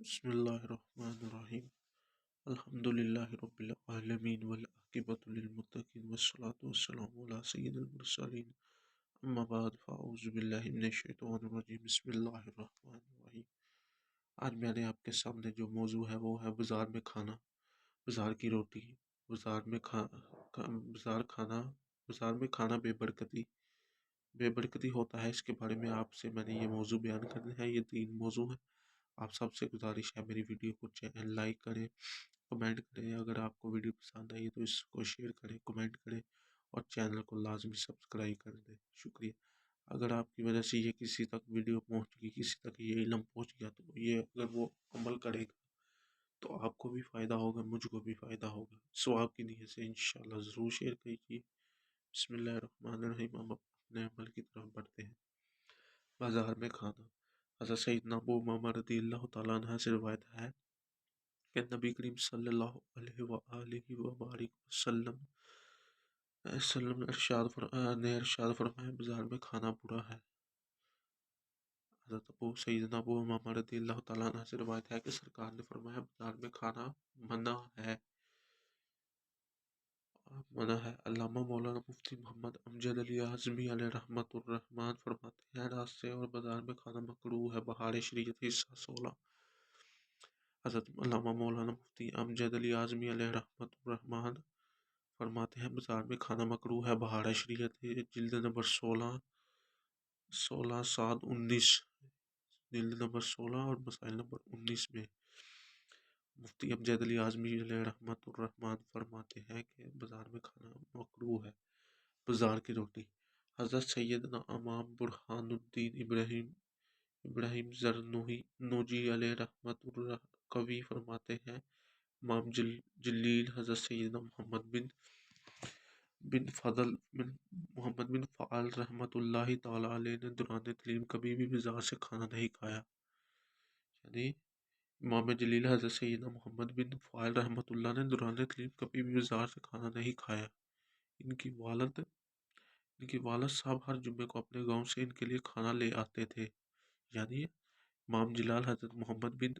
بسم اللہ الرحمن الرحیم الحمد للہ رب العالمین والعاقبۃ للمتقین والصلاة والسلام علی سید المرسلین اما بعد فاعوذ باللہ من الشیطان الرجیم بسم اللہ الرحمن الرحیم۔ آج میں نے آپ کے سامنے جو موضوع ہے وہ ہے بازار میں کھانا، بازار کی روٹی، بازار میں کھانا بے برکتی ہوتا ہے۔ اس کے بارے میں آپ سے میں نے یہ موضوع بیان کرنا ہے۔ یہ 3 موضوع ہیں۔ آپ سب سے گزارش ہے میری ویڈیو کو لائک کریں، کمنٹ کریں، اگر آپ کو ویڈیو پسند آئی تو اس کو شیئر کریں، کمنٹ کریں اور چینل کو لازمی سبسکرائب کر دیں۔ شکریہ۔ اگر آپ کی وجہ سے یہ کسی تک ویڈیو پہنچ گئی، کسی تک یہ علم پہنچ گیا، تو یہ اگر وہ عمل کرے گا تو آپ کو بھی فائدہ ہوگا، مجھ کو بھی فائدہ ہوگا۔ ثواب کی نیت سے انشاءاللہ ضرور شیئر کیجیے۔ بسم اللہ الرحمن الرحیم۔ ہم اپنے عمل کی طرف بڑھتے ہیں۔ بازار میں کھانا۔ حضرت سیدنا ابو امامہ رضی اللہ تعالیٰ عنہ سے روایت ہے کہ نبی کریم صلی اللہ علیہ وآلہ وبارک وسلم نے ارشاد فرمایا، بازار میں کھانا برا ہے۔ حضرت سیدنا ابو امامہ رضی اللہ تعالیٰ عنہ سے روایت ہے کہ سرکار نے فرمایا، بازار میں کھانا منع ہے۔ علامہ مولانا مفتی محمد امجد علی اعظمی علیہ رحمت الرحمن فرماتے ہیں، راستے اور بازار میں کھانا مکروہ ہے۔ بہار شریعت حصہ 16۔ حضرت علامہ مولانا مفتی امجد علی اعظمی علیہ رحمت الرحمن فرماتے ہیں، بازار میں کھانا مکروہ ہے۔ بہار شریعت جلد نمبر 16 اور مسائل نمبر 19 میں مفتی امجد علی اعظمی علیہ رحمت الرحمن فرماتے ہیں کہ بازار میں کھانا مکروہ ہے۔ بازار کی روٹی۔ حضرت سیدنا امام برہان الدین ابراہیم زرنوجی علیہ رحمت القوی فرماتے ہیں، امام جلیل حضرت سیدنا محمد بن فعال رحمت اللہ تعالی علیہ نے دوران تعلیم کبھی بھی بازار سے کھانا نہیں کھایا۔ یعنی امام جلیل حضرت سیدنا محمد بن فعال رحمت اللہ نے دوران تعلیم کبھی بھی بازار سے کھانا نہیں کھایا۔ ان کی والد صاحب ہر جمعے کو اپنے گاؤں سے ان کے لیے کھانا لے آتے تھے۔ یعنی امام جلال حضرت محمد بن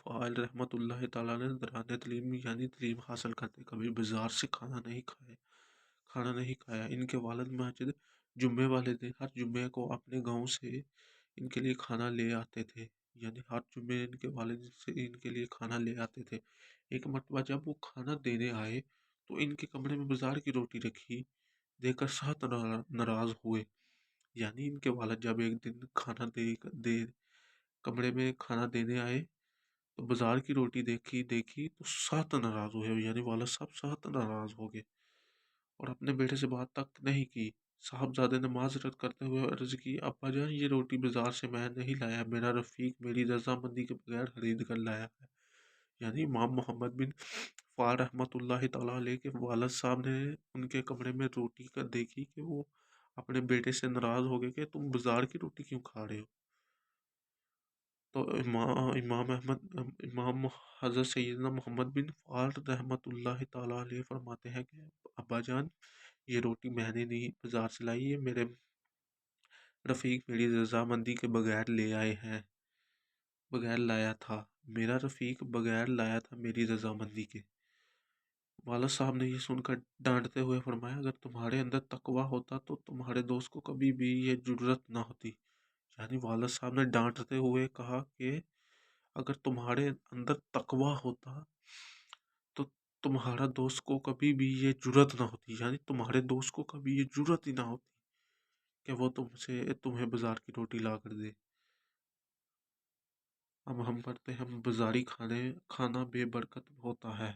فعال رحمت اللہ تعالیٰ نے دوران تعلیم یعنی تعلیم حاصل کرتے کبھی بازار سے کھانا نہیں کھایا۔ ان کے والد ماجد جمعے والے دن ہر جمعے کو اپنے گاؤں سے ان کے لیے کھانا لے آتے تھے۔ یعنی ہر جمعے ان کے والد سے ان کے لیے کھانا لے آتے تھے۔ ایک مرتبہ جب وہ کھانا دینے آئے تو ان کے کمرے میں بازار کی روٹی رکھی دیکھ کر سخت ناراض ہوئے۔ یعنی ان کے والد جب ایک دن کمرے میں کھانا دینے آئے تو بازار کی روٹی دیکھی تو سخت ناراض ہوئے۔ یعنی والد صاحب سخت ناراض ہو گئے اور اپنے بیٹے سے بات تک نہیں کی۔ صاحبزادے نے معذرت کرتے ہوئے عرض کی، ابا جان یہ روٹی بازار سے میں نہیں لایا، میرا رفیق میری رضامندی کے بغیر خرید کر لایا ہے۔ یعنی امام محمد بن فعال رحمت اللہ تعالیٰ علیہ کے والد صاحب نے ان کے کمرے میں روٹی کا دیکھی کہ وہ اپنے بیٹے سے ناراض ہو گئے کہ تم بازار کی روٹی کیوں کھا رہے ہو۔ تو امام حضرت سیدنا محمد بن فعال رحمت اللہ تعالیٰ علیہ فرماتے ہیں کہ ابا جان یہ روٹی میں نے نہیں بازار سے لائی، یہ میرے رفیق میری رضامندی کے بغیر لایا تھا۔ میرا رفیق بغیر لایا تھا میری رضامندی کے۔ والد صاحب نے یہ سن کر ڈانٹتے ہوئے فرمایا، اگر تمہارے اندر تقویٰ ہوتا تو تمہارے دوست کو کبھی بھی یہ جرأت نہ ہوتی۔ یعنی والد صاحب نے ڈانٹتے ہوئے کہا کہ اگر تمہارے اندر تقویٰ ہوتا تو تمہارا دوست کو کبھی بھی یہ جرأت نہ ہوتی۔ یعنی تمہارے دوست کو کبھی یہ جرأت ہی نہ ہوتی کہ وہ تمہیں بازار کی روٹی لا کر دے۔ اب ہم پڑھتے ہیں، بازاری کھانا بے برکت ہوتا ہے۔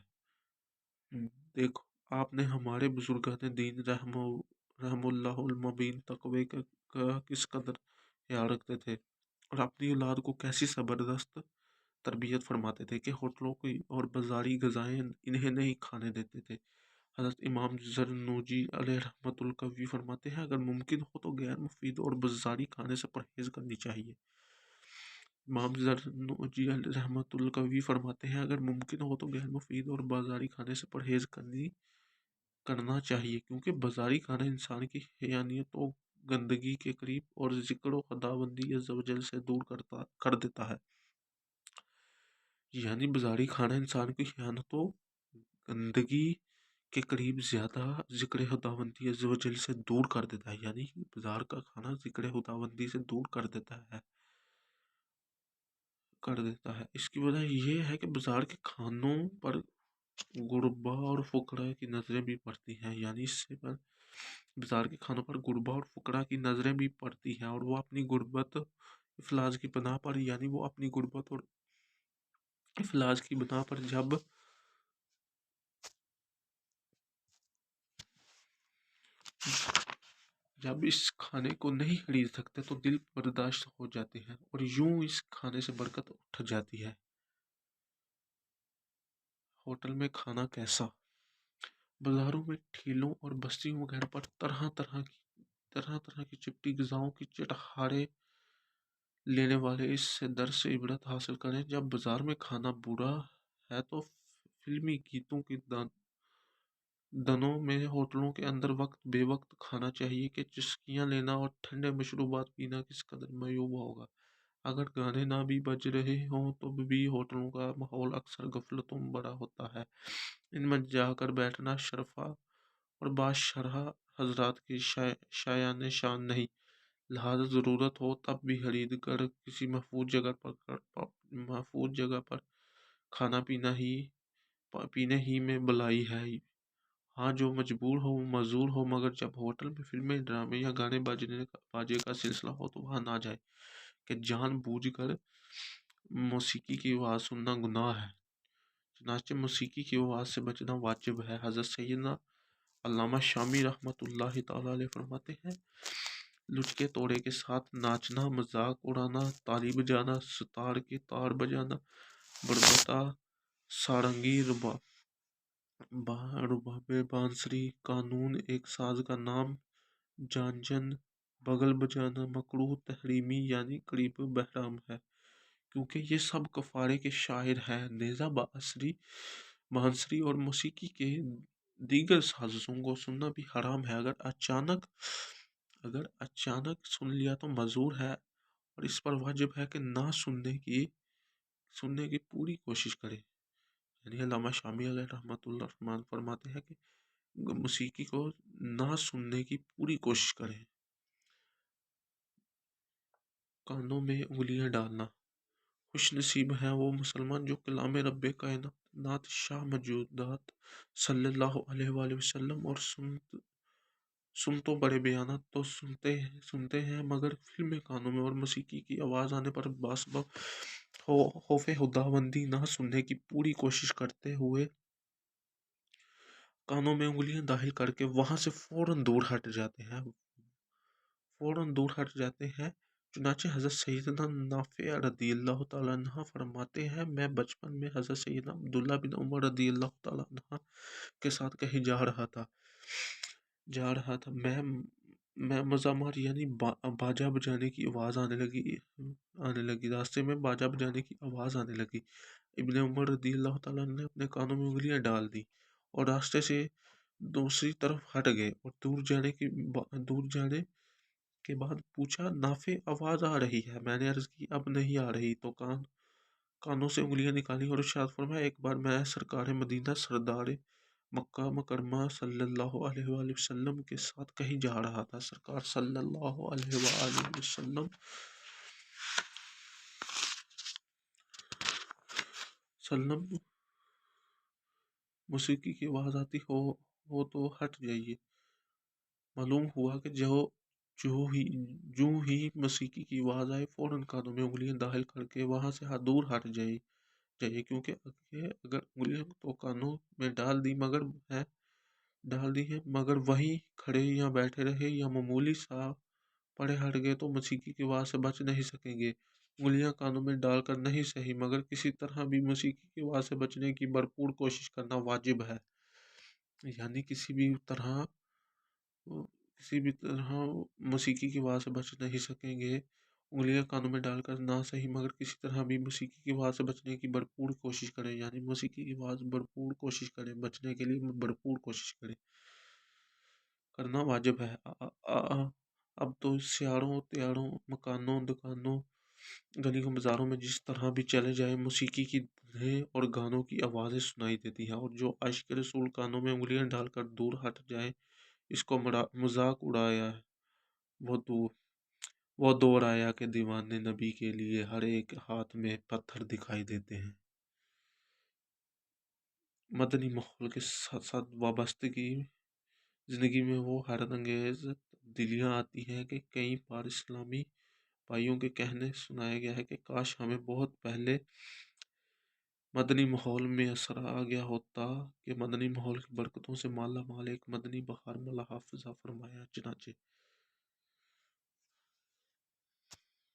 دیکھو آپ نے ہمارے بزرگان دین رحم اللہ المبین تقوی کا کس قدر خیال رکھتے تھے اور اپنی اولاد کو کیسی زبردست تربیت فرماتے تھے کہ ہوٹلوں کی اور بازاری غذائیں انہیں نہیں کھانے دیتے تھے۔ حضرت امام زرنوجی علیہ رحمت القوی فرماتے ہیں، اگر ممکن ہو تو غیر مفید اور بازاری کھانے سے پرہیز کرنی چاہیے۔ امام زرنوجی علیہ رحمت القوی فرماتے ہیں، اگر ممکن ہو تو غیر مفید اور بازاری کھانے سے پرہیز کرنا چاہیے، کیونکہ بازاری کھانا انسان کی حیانیت و گندگی کے قریب اور ذکر و خداوندی عز و جل سے دور کر دیتا ہے۔ یعنی بازاری کھانا انسان کی خیانتوں، گندگی کے قریب زیادہ ذکر خداوندی عز و جل سے دور کر دیتا ہے، یعنی بازار کا کھانا ذکر خداوندی سے دور کر دیتا ہے۔ اس کی وجہ یہ ہے کہ بازار کے کھانوں پر غربا اور فقراء کی نظریں بھی پڑتی ہیں، یعنی اس سے پر بازار کے کھانوں پر غربا اور فقراء کی نظریں بھی پڑتی ہیں، اور وہ اپنی غربت افلاس کی بنا پر، یعنی وہ اپنی غربت اور افلاس کی بنا پر جب اس کھانے کو نہیں خرید سکتے تو دل برداشت ہو جاتے ہیں، اور یوں اس کھانے سے برکت اٹھ جاتی ہے۔ ہوٹل میں کھانا کیسا؟ بازاروں میں ٹھیلوں اور بستیوں وغیرہ پر طرح طرح کی چپٹی غذاؤں کی چٹخارے لینے والے اس سے درس عبرت حاصل کریں۔ جب بازار میں کھانا برا ہے تو فلمی گیتوں کی دنوں میں ہوٹلوں کے اندر وقت بے وقت کھانا چاہیے کہ چسکیاں لینا اور ٹھنڈے مشروبات پینا کس قدر معیوب ہوگا۔ اگر گانے نہ بھی بج رہے ہوں تو بھی ہوٹلوں کا ماحول اکثر غفلتوں میں بڑا ہوتا ہے۔ ان میں جا کر بیٹھنا شرفا اور بادشاہ حضرات کی شایان شان نہیں، لہذا ضرورت ہو تب بھی خرید کر کسی محفوظ جگہ پر کھانا پینے ہی میں بلائی ہے۔ ہاں، جو مجبور ہو وہ معذور ہو، مگر جب ہوٹل میں فلمیں، ڈرامے یا گانے باجے کا سلسلہ ہو تو وہاں نہ جائے، کہ جان بوجھ کر موسیقی کی آواز سننا گناہ ہے۔ چنانچہ موسیقی کی آواز سے بچنا واجب ہے۔ حضرت سیدنا علامہ شامی رحمۃ اللہ تعالی علیہ فرماتے ہیں، لچکے توڑے کے ساتھ ناچنا، مذاق اڑانا، تالی بجانا، ستار کے تار بجانا، بربتا، سارنگی، رباب بانسری، قانون ایک ساز کا نام، جانجن، بغل بجانا مکروہ تحریمی یعنی قریب بحرام ہے، کیونکہ یہ سب کفارے کے شاعر ہیں۔ نیزہ بانسری اور موسیقی کے دیگر سازوں کو سننا بھی حرام ہے۔ اگر اچانک سن لیا تو معذور ہے، اور اس پر واجب ہے کہ نہ سننے کی پوری کوشش کرے۔ یعنی علامہ شامی علیہ رحمۃ اللہ فرماتے ہیں کہ موسیقی کو نہ سننے کی پوری کوشش کریں۔ کانوں میں انگلیاں ڈالنا، خوش نصیب ہے وہ مسلمان جو کلام رب کائنات شاہ موجودات صلی اللہ علیہ وآلہ وسلم اور سن تو بڑے بیانات تو سنتے ہیں، مگر فلمیں کانوں میں اور موسیقی کی آواز آنے پر باسبب خوف خداوندی نہ سننے کی پوری کوشش کرتے ہوئے کانوں میں انگلیاں داخل کر کے وہاں سے فوراً دور ہٹ جاتے ہیں۔ چنانچہ حضرت سیدنا نافع رضی اللہ تعالیٰ عنہ فرماتے ہیں، میں بچپن میں حضرت سیدنا عبداللہ بن عمر رضی اللہ تعالیٰ عنہ کے ساتھ کہیں جا رہا تھا۔ میں مزامار یعنی باجا بجانے کی آواز آنے لگی، راستے میں باجا بجانے کی آواز آنے لگی۔ ابن عمر رضی اللہ تعالیٰ عنہ نے اپنے کانوں میں انگلیاں ڈال دی اور راستے سے دوسری طرف ہٹ گئے، اور دور جانے کے بعد پوچھا، نافع آواز آ رہی ہے؟ میں نے عرض کی، اب نہیں آ رہی، تو کانوں سے انگلیاں نکالی اور ارشاد فرمایا، ایک بار میں سرکار مدینہ سردار مکہ مکرمہ صلی اللہ علیہ وآلہ وسلم کے ساتھ کہیں جا رہا تھا۔ سرکار صلی اللہ علیہ وآلہ وسلم موسیقی کی آواز آتی ہو تو ہٹ جائیے۔ معلوم ہوا کہ جو ہی موسیقی کی آواز آئے فوراً کانوں میں انگلیاں داخل کر کے وہاں سے دور ہٹ جائیے، کیونکہ اگر انگلیاں تو کانوں میں ڈال دی ہیں، مگر وہیں کھڑے یا بیٹھے رہے یا معمولی سا پڑے ہٹ گئے تو موسیقی کی آواز سے بچ نہیں سکیں گے۔ انگلیاں کانوں میں ڈال کر نہیں صحیح، مگر کسی طرح بھی موسیقی کی آواز سے بچنے کی بھرپور کوشش کرنا واجب ہے۔ یعنی کسی بھی طرح موسیقی کی آواز سے بچ نہیں سکیں گے، انگلیاں کانوں میں ڈال کر نہ صحیح، مگر کسی طرح بھی موسیقی کی آواز سے بچنے کی بھرپور کوشش کریں۔ یعنی موسیقی کی آواز بھرپور کوشش کریں، بچنے کے لیے بھرپور کوشش کرنا واجب ہے۔ اب تو سیاڑوں تیاڑوں، مکانوں، دکانوں گلی کو بازاروں میں جس طرح بھی چلے جائے موسیقی کی دھنیں اور گانوں کی آوازیں سنائی دیتی ہیں، اور جو عشق رسول کانوں میں انگلیاں ڈال کر دور ہٹ جائے، اس کو مذاق اڑایا ہے۔ وہ دور وہ دور آیا کہ دیوانے نبی کے لیے ہر ایک ہاتھ میں پتھر دکھائی دیتے ہیں۔ مدنی ماحول کے ساتھ ساتھ وابستگی زندگی میں وہ حیرت انگیز تبدیلیاں آتی ہیں کہ کئی بار اسلامی بھائیوں کے کہنے سنایا گیا ہے کہ کاش ہمیں بہت پہلے مدنی ماحول میں اثر آ گیا ہوتا کہ مدنی ماحول کی برکتوں سے مالا مال ایک مدنی بہار ملا حافظہ فرمایا۔ چنانچہ